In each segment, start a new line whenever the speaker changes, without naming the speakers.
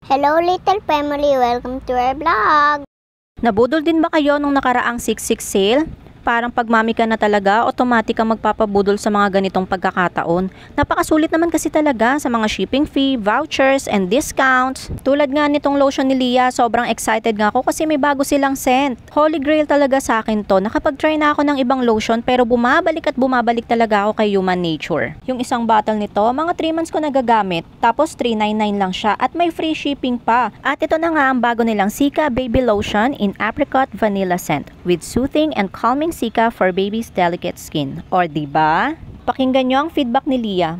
Hello little family, welcome to our vlog.
Nabudol din ba kayo nung nakaraang 6/6 sale? Parang pag mami ka na talaga, automatic kang magpapabudol sa mga ganitong pagkakataon. Napakasulit naman kasi talaga sa mga shipping fee, vouchers, and discounts. Tulad nga nitong lotion ni Lia, sobrang excited nga ako kasi may bago silang scent. Holy grail talaga sa akin to. Nakapag-try na ako ng ibang lotion pero bumabalik at bumabalik talaga ako kay Human Nature. Yung isang bottle nito, mga 3 months ko nagagamit. Tapos $3.99 lang siya at may free shipping pa. At ito na nga ang bago nilang Cica Baby Lotion in Apricot Vanilla Scent with soothing and calming Cica for baby's delicate skin. Or diba? Pakinggan nyo ang feedback ni Lia.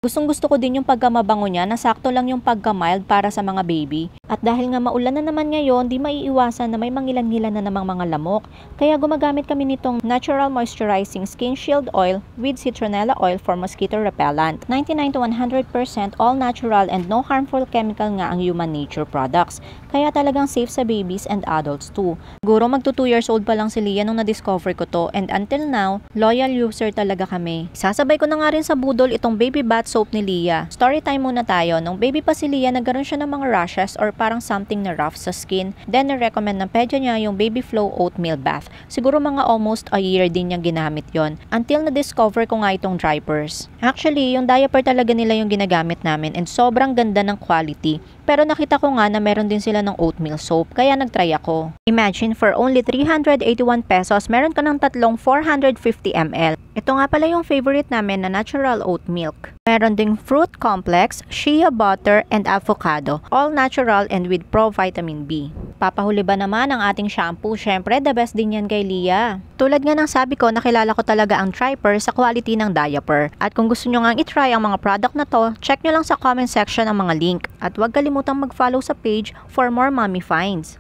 Gustong-gusto ko din yung pagkamabango niya na sakto lang yung pagka-mild para sa mga baby. At dahil nga maulan na naman ngayon, di maiiwasan na may mangilan-ngilan na namang mga lamok. Kaya gumagamit kami nitong Natural Moisturizing Skin Shield Oil with Citronella Oil for Mosquito Repellent. 99 to 100% all natural and no harmful chemical nga ang Human Nature products. Kaya talagang safe sa babies and adults too. Siguro magto 2 years old pa lang si Lia nung na-discover ko to, and until now, loyal user talaga kami. Sasabay ko na nga rin sa budol itong baby bath soap ni Lia. Story time muna tayo. Nung baby pa si Lia, nagkaroon siya ng mga rashes or parang something na rough sa skin. Then, na-recommend ng pedya niya yung Baby Flow Oatmeal Bath. Siguro mga almost a year din niyang ginamit yon until na-discover ko nga itong diapers. Actually, yung diaper talaga nila yung ginagamit namin and sobrang ganda ng quality. Pero nakita ko nga na meron din sila ng oatmeal soap, kaya nagtry ako. Imagine, for only 381 pesos, meron ka ng tatlong 450 ml. Ito nga pala yung favorite namin na natural oat milk. Meron ding fruit complex, shea butter, and avocado. All natural and with pro vitamin B. Papahuli ba naman ang ating shampoo? Syempre, the best din yan kay Lia. Tulad nga ng sabi ko, nakilala ko talaga ang Triper sa quality ng diaper. At kung gusto nyo nga itry ang mga product na to, check nyo lang sa comment section ang mga link. At huwag kalimutang mag-follow sa page for more mommy finds.